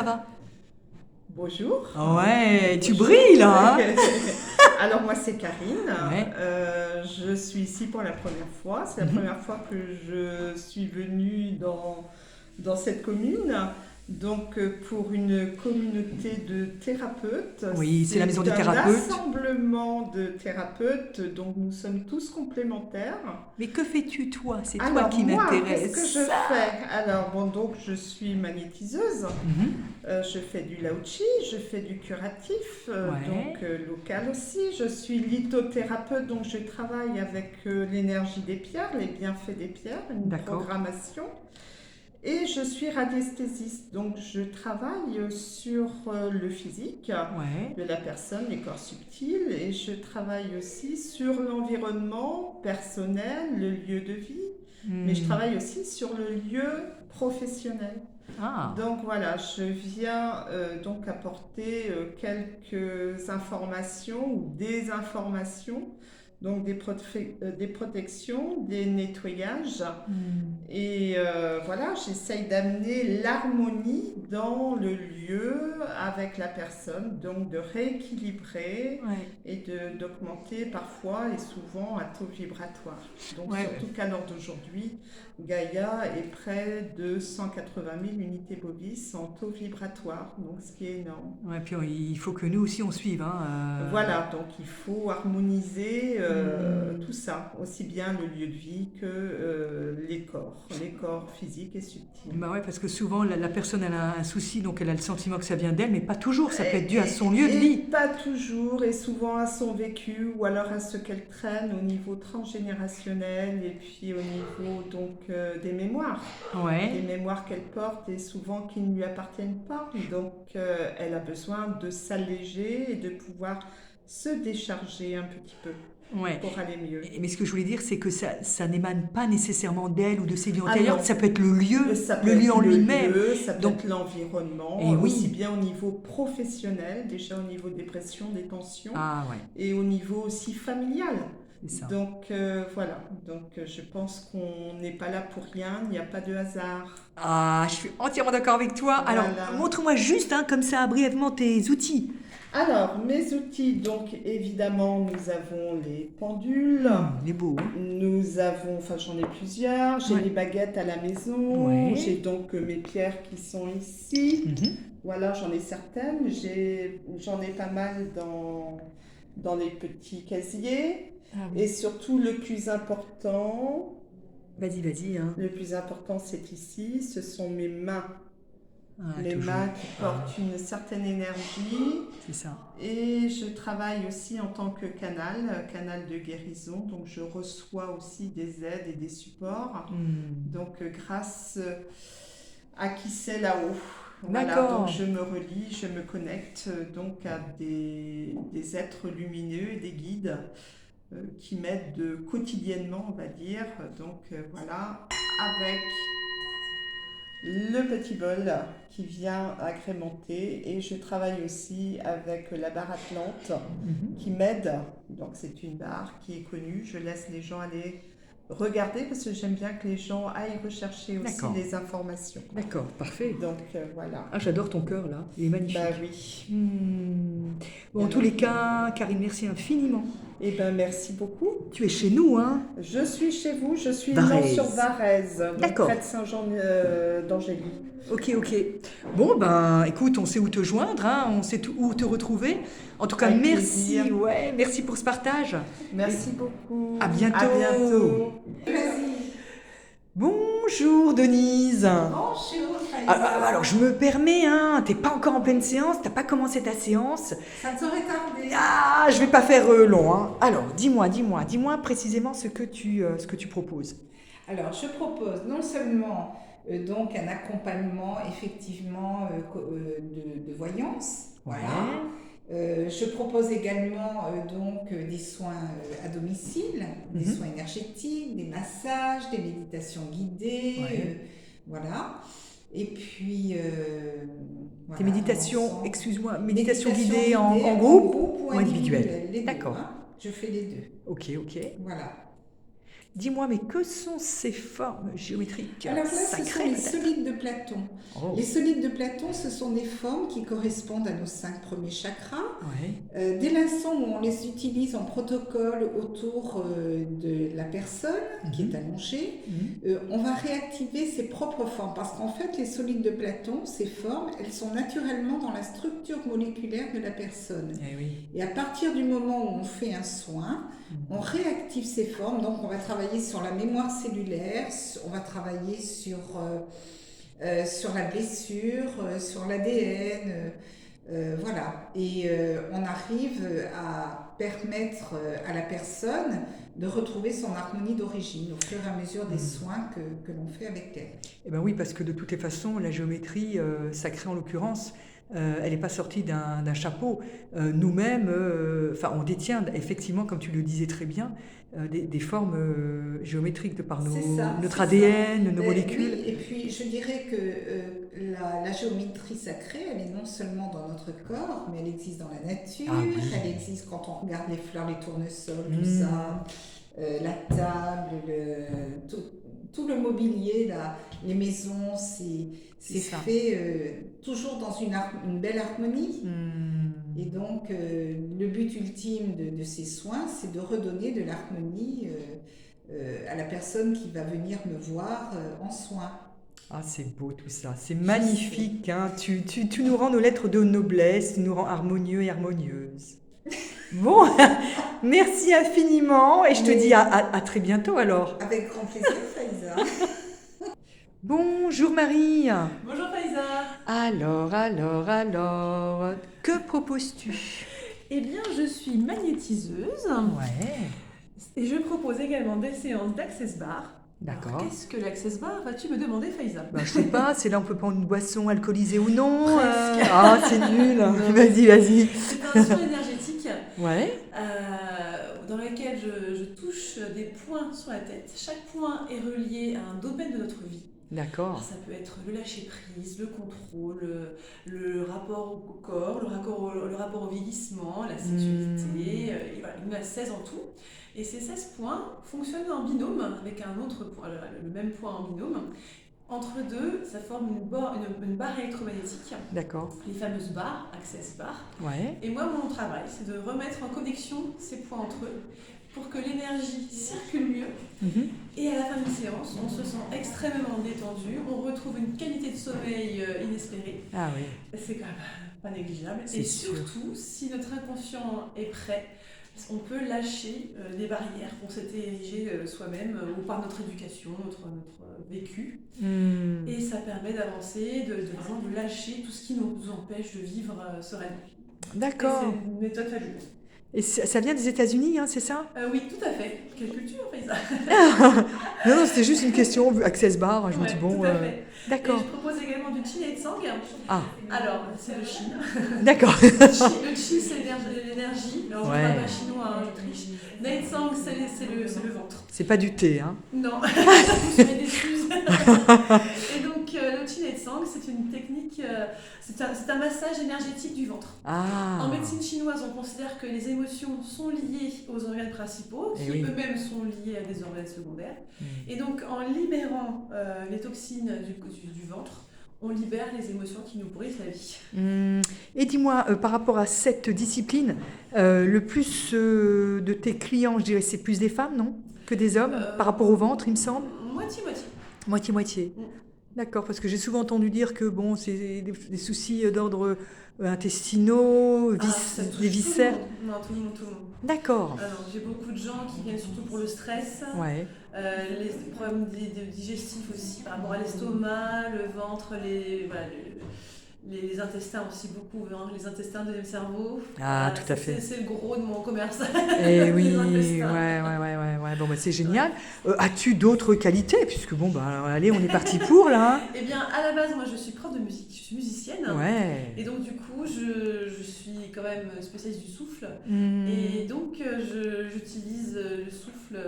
Ça va? Bonjour. Ouais, tu Bonjour. brilles là, hein? Alors moi c'est Karine. Ouais. Je suis ici pour la première fois. C'est la Mhm. première fois que je suis venue dans cette commune. Donc pour une communauté de thérapeutes, Oui, c'est la maison c'est des un thérapeutes. assemblement de thérapeutes, donc nous sommes tous complémentaires. Mais que fais-tu toi? C'est toi Alors qui moi, qu'est-ce que m'intéresse. je fais? Alors bon, donc je suis magnétiseuse. Mhm. Je fais du laochi, je fais du curatif, Ouais, local aussi. Je suis lithothérapeute, donc je travaille avec l'énergie des pierres, les bienfaits des pierres, une d'accord. programmation. Et je suis radiesthésiste, donc je travaille sur le physique Ouais. de la personne, les corps subtils, et je travaille aussi sur l'environnement personnel, le lieu de vie, mais je Hmm. travaille aussi sur le lieu professionnel. Ah, Donc voilà, je viens donc apporter quelques informations ou des informations, donc des protections, des nettoyages. hmm. Et voilà, j'essaye d'amener l'harmonie dans le lieu avec la personne, donc de rééquilibrer Ouais, et d'augmenter parfois et souvent un taux vibratoire. Donc ouais, surtout qu'à l'heure d'aujourd'hui, Gaïa est près de 180 000 unités bovis en taux vibratoire, donc ce qui est énorme. ouais. Puis il faut que nous aussi on suive, hein. Voilà, donc il faut harmoniser Hmm. tout ça, aussi bien le lieu de vie que les corps physiques et subtils. Bah ouais, parce que souvent la personne elle a un souci, donc elle a le sentiment que ça vient d'elle, mais pas toujours. Ça peut être dû à son lieu de Et vie. pas toujours, et souvent à son vécu, ou alors à ce qu'elle traîne au niveau transgénérationnel, et puis au niveau donc des Ouais. mémoires qu'elle porte, et souvent qui ne lui appartiennent pas. Donc elle a besoin de s'alléger et de pouvoir se décharger un petit peu Ouais. pour aller mieux. Mais ce que je voulais dire, c'est que ça n'émane pas nécessairement d'elle ou de ses vies Ah antérieures. non, Ça peut être ça peut le lieu être en le lui-même. lieu, ça peut Donc, être l'environnement, et aussi oui. bien au niveau professionnel, déjà au niveau des pressions, des tensions, Ah ouais, et au niveau aussi familial. c'est ça. Donc voilà, donc je pense qu'on n'est pas là pour rien, il n'y a pas de hasard. Ah, je suis entièrement d'accord avec toi. Alors, Voilà. montre-moi juste, hein, comme ça, brièvement, tes outils. Alors, mes outils, donc évidemment, nous avons les pendules, Il est beau, hein? nous avons, enfin j'en ai plusieurs, j'ai Ouais. les baguettes à la maison, j'ai Ouais. donc mes pierres qui sont ici. Mhm. Voilà, j'en ai certaines, j'en ai pas mal dans les petits casiers. Ah Et oui. surtout, Vas-y, vas-y, hein. le plus important c'est ici, ce sont mes mains. Ah, Mes toujours. mains qui Ah, portent une certaine énergie. c'est ça. Et je travaille aussi en tant que canal de guérison. Donc je reçois aussi des aides et des supports. Hmm. Donc grâce à qui c'est là-haut. Voilà, donc D'accord. je me relie, je me connecte donc à des êtres lumineux et des guides qui m'aident quotidiennement, on va dire. Donc voilà, avec le petit bol qui vient agrémenter, et je travaille aussi avec la barre Atlante Mhm. qui m'aide. Donc c'est une barre qui est connue, je laisse les gens aller regarder parce que j'aime bien que les gens aillent rechercher aussi D'accord. des informations. D'accord, parfait. Donc voilà. Ah, j'adore ton cœur là, il est Bah magnifique. oui. Bon, en tous Alors, les cas, Karine, merci infiniment. eh ben merci beaucoup. Tu es chez nous, hein? Je suis chez vous, je suis sur Varèse. Varèse, donc près de D'accord. Saint-Jean d'Angély. Ok, ok. Bon, ben, écoute, on sait où te joindre, hein, on sait où te retrouver. En tout cas, Avec plaisir. merci, ouais, merci pour ce partage. Et Merci beaucoup. à À bientôt. bientôt. Bonjour, Denise. Bonjour Alors, Faïza, je me permets, hein, t'es pas encore en pleine séance, t'as pas commencé ta séance. ça ne saurait tarder. Ah, je vais pas faire long, hein. Alors, dis-moi précisément ce que tu proposes. Alors, je propose non seulement donc un accompagnement effectivement de voyance, voilà. Ouais. Je propose également des soins à domicile, des Mhm. soins énergétiques, des massages, des méditations guidées, Ouais. voilà. Et puis Tes voilà, dans méditations, l'ensemble. excuse-moi, méditations Méditation guidées guidée en en groupe groupe ou ou individuelles? individuelle, les deux, D'accord. hein. Je fais les deux. Ok, ok. Voilà. Dis-moi, mais que sont ces formes géométriques Alors là, ce sont sacrées les peut-être? solides de Platon. Oh, Les solides de Platon, ce sont des formes qui correspondent à nos 5 premiers chakras. ouais. Dès l'instant où on les utilise en protocole autour de la personne qui est allongée, on va réactiver ses propres formes. Parce qu'en fait, les solides de Platon, ces formes, elles sont naturellement dans la structure moléculaire de la personne. Eh oui. Et à partir du moment où on fait un soin, on réactive ces formes. Donc on va travailler sur la mémoire cellulaire, on va travailler sur la blessure, sur l'ADN, voilà. Et on arrive à permettre à la personne de retrouver son harmonie d'origine au fur et à mesure des soins que l'on fait avec elle. Eh ben oui, parce que de toutes les façons, la géométrie sacrée en l'occurrence, elle n'est pas sortie d'un chapeau. Nous-mêmes, on détient effectivement, comme tu le disais très bien, des formes géométriques de par C'est ça, notre c'est ADN, nos ça. molécules. Oui, et puis je dirais que la géométrie sacrée, elle est non seulement dans notre corps, mais elle existe dans la nature, Ah oui. elle existe quand on regarde les fleurs, les tournesols, tout ça, la table, tout le mobilier, là, les maisons, c'est ça. fait toujours dans une belle harmonie. Et donc, le but ultime de ces soins, c'est de redonner de l'harmonie à la personne qui va venir me voir en soins. Ah, c'est beau tout ça, c'est magnifique, hein. Tu nous rends nos lettres de noblesse, tu nous rends harmonieux et harmonieuses. Bon, merci infiniment et je te dis à très bientôt alors. Avec grand plaisir, Faiza. Bonjour Marie. Bonjour Faiza. Alors, que proposes-tu? Eh bien, je suis magnétiseuse Ouais, et je propose également des séances d'Access Bar. d'accord. Alors, qu'est-ce que l'Access Bar, vas-tu me demander, Faiza? Bah, je sais pas, c'est là on peut prendre une boisson alcoolisée ou non. Presque. Ah, c'est nul. Vas-y. C'est un soin énergétique Ouais, dans lequel je touche des points sur la tête. Chaque point est relié à un domaine de notre vie. d'accord. Alors, ça peut être le lâcher-prise, le contrôle, le rapport au corps, le rapport au vieillissement, la sexualité, et voilà, il y en a 16 en tout. Et ces 16 points fonctionnent en binôme avec un autre point, le même point en binôme. Entre deux, ça forme une barre électromagnétique, D'accord. les fameuses barres, Access Bar. Ouais. Et moi, mon travail, c'est de remettre en connexion ces points entre eux pour que l'énergie circule mieux. Et à la fin d'une séance, on se sent extrêmement détendu, on retrouve une qualité de sommeil inespérée. Ah oui. C'est quand même pas négligeable. C'est Et sûr. surtout, si notre inconscient est prêt, on peut lâcher les barrières qu'on s'était érigées soi-même ou par notre éducation, notre vécu. Et ça permet d'avancer, de vraiment de lâcher tout ce qui nous empêche de vivre sereinement. D'accord. Et c'est une méthode fabuleuse. Et ça vient des États-Unis, hein, c'est ça? Oui, tout à fait. Quelle culture, Faiza. Non, c'était juste une question. Access Bar, je me dis bon. Tout à fait. D'accord. Et je propose également du Qi et Tsang. Ah, Alors, c'est le Qi. d'accord. Le Qi, c'est l'énergie. Alors, je ne Ouais. parle pas chinois, hein, je triche. Nei Tsang, c'est le ventre. C'est pas du thé, hein. Non, vous serez déçus. Et donc, le Qi Nei Tsang, c'est une technique, c'est un massage énergétique du ventre. Ah. En médecine chinoise, on considère que les émotions sont liées aux organes principaux, Eh qui oui. eux-mêmes sont liés à des organes secondaires. Et donc, en libérant les toxines du ventre, on libère les émotions qui nous pourrissent la vie. Et dis-moi, par rapport à cette discipline, le plus de tes clients, je dirais, c'est plus des femmes, non? Que des hommes, par rapport au ventre, il me semble? Moitié-moitié. Moitié-moitié. D'accord, parce que j'ai souvent entendu dire que bon, c'est des soucis d'ordre intestinaux, Ça touche des viscères. Tout le monde. Non, tout le monde. D'accord. Alors, j'ai beaucoup de gens qui viennent surtout pour le stress, Ouais. les problèmes digestifs aussi, par rapport à l'estomac, le ventre, les intestins aussi beaucoup, hein, les intestins deuxième cerveau. Ah, tout à fait. C'est le gros de mon commerce. Eh oui, Les ouais. intestins. Bon, bah, c'est génial. As-tu d'autres qualités? Puisque bon, bah, allez, on est parti pour là. Hein. Eh bien, à la base, moi, je suis prof de musique, je suis musicienne. Ouais. Et donc, du coup, je suis quand même spécialiste du souffle. Mmh. Et donc, j'utilise le souffle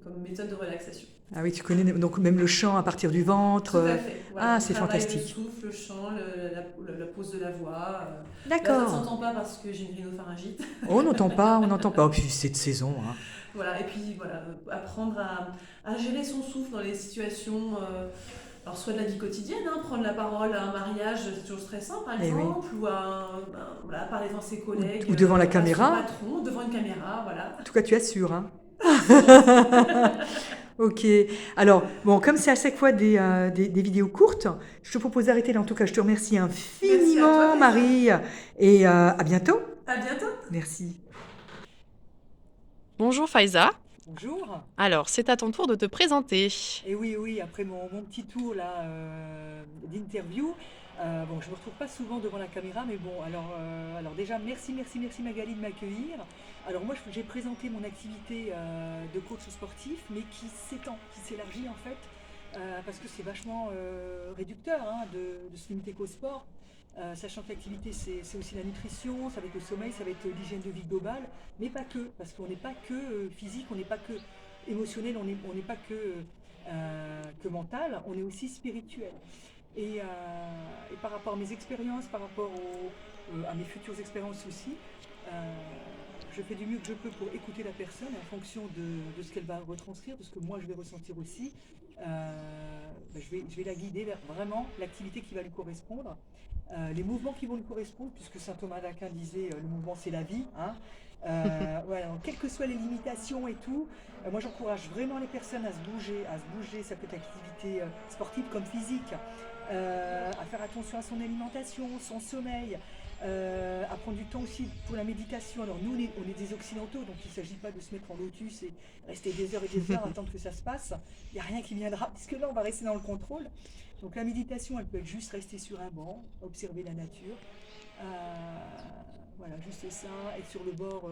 comme méthode de relaxation. Ah oui, tu connais donc même le chant à partir du ventre. Tout à fait. Voilà, Ah, on c'est travaille fantastique. Le souffle, le chant, la pose de la voix. Là, ça ne D'accord. s'entend pas parce que j'ai une rhinopharyngite. Oh, on n'entend pas, on n'entend pas. Oh, puis c'est de saison, hein. Voilà, et puis voilà, apprendre à gérer son souffle dans les situations, alors soit de la vie quotidienne, hein, prendre la parole à un mariage, c'est toujours stressant par Eh oui. exemple, ou voilà, parler devant ses collègues, Ou devant la à son caméra. patron, devant une caméra, voilà. En tout cas, tu assures, hein. Ok. Alors, bon, comme c'est à chaque fois des vidéos courtes, je te propose d'arrêter là. En tout cas, je te remercie infiniment, Merci à toi, Marie. Et à bientôt. À bientôt. Merci. Bonjour Faiza. Bonjour. Alors, c'est à ton tour de te présenter. Et oui, après mon petit tour là d'interview, bon, je me retrouve pas souvent devant la caméra, mais bon, alors déjà merci Magali de m'accueillir. Alors moi, j'ai présenté mon activité de coach sportif, mais qui s'étend, qui s'élargit en fait, parce que c'est vachement réducteur hein, de se limiter qu'au sport. Sachant que l'activité c'est aussi la nutrition, ça va être le sommeil, ça va être l'hygiène de vie globale, mais pas que, parce qu'on n'est pas que physique, on n'est pas que émotionnel, on n'est pas que mental, on est aussi spirituel. Et par rapport à mes expériences, par rapport à mes futures expériences aussi, je fais du mieux que je peux pour écouter la personne en fonction de ce qu'elle va retranscrire, de ce que moi je vais ressentir aussi. Je vais la guider vers vraiment l'activité qui va lui correspondre. Les mouvements qui vont lui correspondre, puisque saint Thomas d'Aquin disait le mouvement c'est la vie. Hein. Voilà, donc, quelles que soient les limitations et tout, moi j'encourage vraiment les personnes à se bouger, ça peut être activité sportive comme physique, à faire attention à son alimentation, son sommeil, à prendre du temps aussi pour la méditation. Alors nous on est des occidentaux, donc il ne s'agit pas de se mettre en lotus et rester des heures et des heures à attendre que ça se passe. Il n'y a rien qui viendra, puisque là on va rester dans le contrôle. Donc la méditation, elle peut être juste rester sur un banc, observer la nature, voilà, juste ça, être sur le bord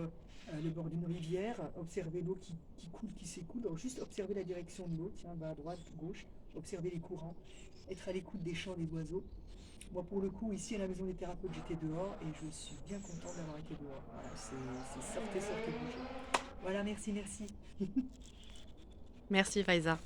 d'une rivière, observer l'eau qui coule, qui s'écoule, alors juste observer la direction de l'eau, tiens, à droite, gauche, observer les courants, être à l'écoute des chants des oiseaux. Moi pour le coup, ici à la maison des thérapeutes, j'étais dehors et je suis bien contente d'avoir été dehors. Voilà, c'est sortez, bougez. Voilà, merci. Merci Faiza.